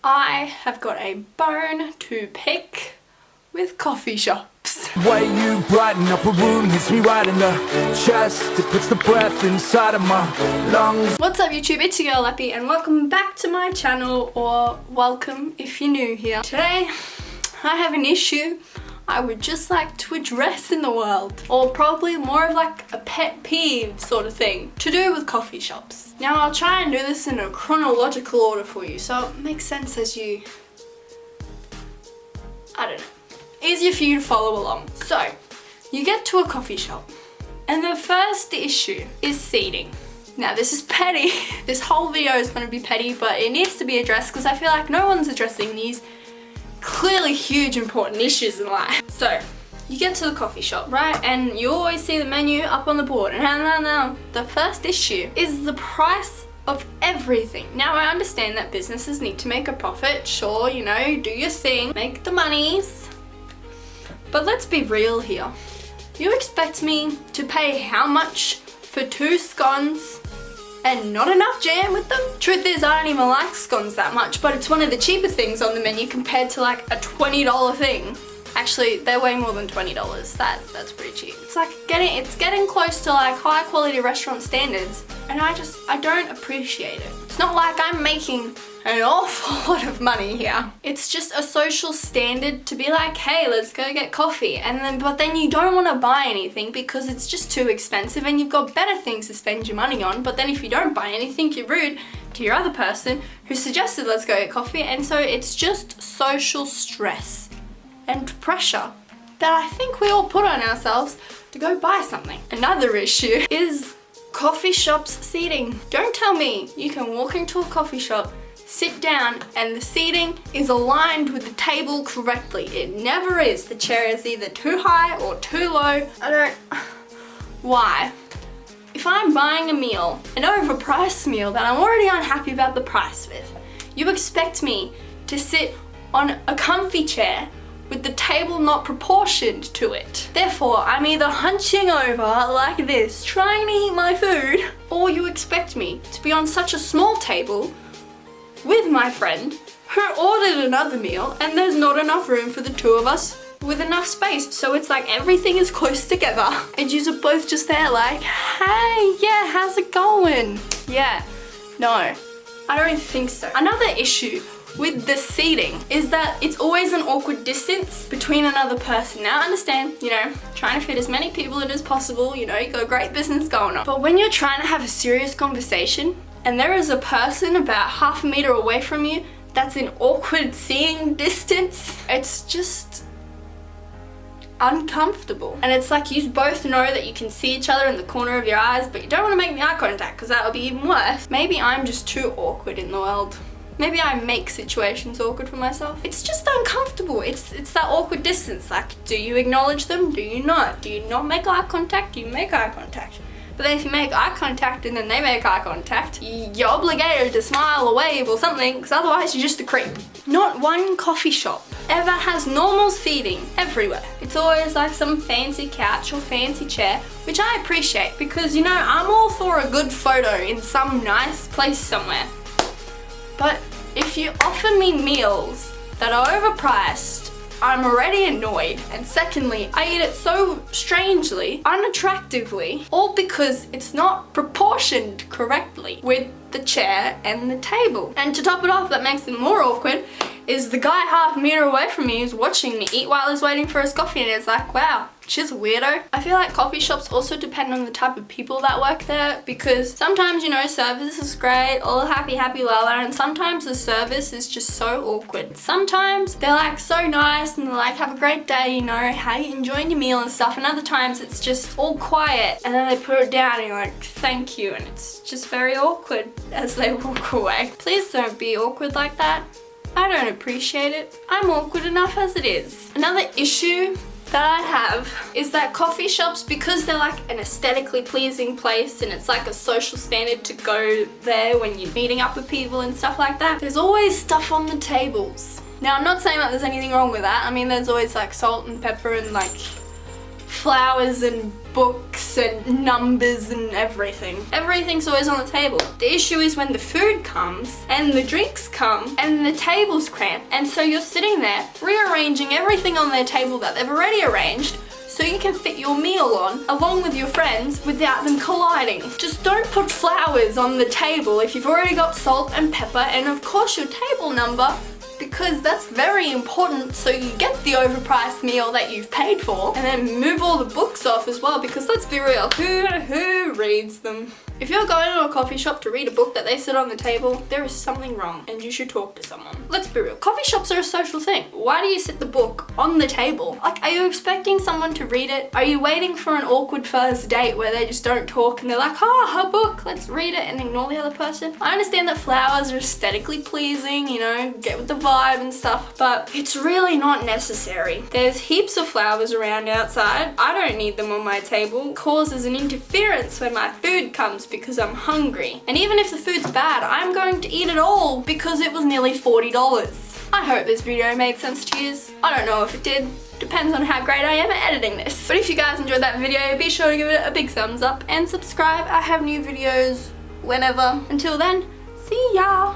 I have got a bone to pick with coffee shops. Way you brighten up a room hits me right in the chest. It puts the breath inside of my lungs. What's up YouTube, it's your girl Epi and welcome back to my channel, or welcome if you're new here. Today I have an issue I would just like to address in the world, or probably more of like a pet peeve sort of thing to do with coffee shops. Now I'll try and do this in a chronological order for you so it makes sense as you, I don't know, easier for you to follow along. So you get to a coffee shop and the first issue is seating. Now this is petty. This whole video is going to be petty, but it needs to be addressed because I feel like no one's addressing these clearly huge important issues in life. So you get to the coffee shop, right, and you always see the menu up on the board, and now the first issue is the price of everything. Now I understand that businesses need to make a profit, sure, you know, do your thing, make the monies, but let's be real here. You expect me to pay how much for 2 scones and not enough jam with them? Truth is, I don't even like scones that much, but it's one of the cheaper things on the menu compared to like a $20 thing. Actually, they're way more than $20. That's pretty cheap. It's like getting close to like high quality restaurant standards, and I don't appreciate it. It's not like I'm making an awful lot of money here. It's just a social standard to be like, hey, let's go get coffee, but then you don't want to buy anything because it's just too expensive and you've got better things to spend your money on. But then if you don't buy anything, you're rude to your other person who suggested let's go get coffee, and so it's just social stress and pressure that I think we all put on ourselves to go buy something. Another issue is coffee shops seating. Don't tell me you can walk into a coffee shop, sit down, and the seating is aligned with the table correctly. It never is. The chair is either too high or too low. Why? If I'm buying a meal, an overpriced meal that I'm already unhappy about the price with, you expect me to sit on a comfy chair with the table not proportioned to it. Therefore, I'm either hunching over like this, trying to eat my food, or you expect me to be on such a small table with my friend who ordered another meal and there's not enough room for the 2 of us with enough space. So it's like everything is close together and you're both just there like, hey, yeah, how's it going? Yeah, no, I don't think so. Another issue with the seating is that it's always an awkward distance between another person. Now I understand, you know, trying to fit as many people in as possible, you know, you got a great business going on. But when you're trying to have a serious conversation and there is a person about half a meter away from you that's in awkward seeing distance, it's just uncomfortable. And it's like you both know that you can see each other in the corner of your eyes, but you don't want to make the eye contact because that would be even worse. Maybe I'm just too awkward in the world. Maybe I make situations awkward for myself. It's just uncomfortable. It's that awkward distance. Like, do you acknowledge them? Do you not? Do you not make eye contact? Do you make eye contact? But then if you make eye contact and then they make eye contact, you're obligated to smile or wave or something, because otherwise you're just a creep. Not one coffee shop ever has normal seating everywhere. It's always like some fancy couch or fancy chair, which I appreciate because, you know, I'm all for a good photo in some nice place somewhere. But if you offer me meals that are overpriced, I'm already annoyed, and secondly, I eat it so strangely, unattractively, all because it's not proportioned correctly with the chair and the table. And to top it off, that makes it more awkward, is the guy half a meter away from me is watching me eat while he's waiting for his coffee, and it's like, wow, she's a weirdo. I feel like coffee shops also depend on the type of people that work there, because sometimes, you know, service is great, all happy la la, and sometimes the service is just so awkward. Sometimes they're like so nice and they're like, have a great day, you know, how you enjoying your meal and stuff, and other times it's just all quiet and then they put it down and you're like, thank you, and it's just very awkward as they walk away. Please don't be awkward like that. I don't appreciate it. I'm awkward enough as it is. Another issue that I have is that coffee shops, because they're like an aesthetically pleasing place and it's like a social standard to go there when you're meeting up with people and stuff like that, there's always stuff on the tables. Now I'm not saying that there's anything wrong with that. I mean, there's always like salt and pepper and like flowers and books and numbers and everything. Everything's always on the table. The issue is when the food comes and the drinks come and the table's cramped, and so you're sitting there rearranging everything on their table that they've already arranged so you can fit your meal on along with your friends without them colliding. Just don't put flowers on the table if you've already got salt and pepper and of course your table number, because that's very important so you get the overpriced meal that you've paid for, and then move all the books off as well, because let's be real, who reads them? If you're going to a coffee shop to read a book that they sit on the table, there is something wrong and you should talk to someone. Let's be real, coffee shops are a social thing. Why do you sit the book on the table? Like, are you expecting someone to read it? Are you waiting for an awkward first date where they just don't talk and they're like, oh, a book, let's read it, and ignore the other person? I understand that flowers are aesthetically pleasing, you know, get with the vibe and stuff, but it's really not necessary. There's heaps of flowers around outside. I don't need them on my table. It causes an interference when my food comes because I'm hungry. And even if the food's bad, I'm going to eat it all because it was nearly $40. I hope this video made sense to you. I don't know if it did. Depends on how great I am at editing this. But if you guys enjoyed that video, be sure to give it a big thumbs up and subscribe. I have new videos whenever. Until then, see ya!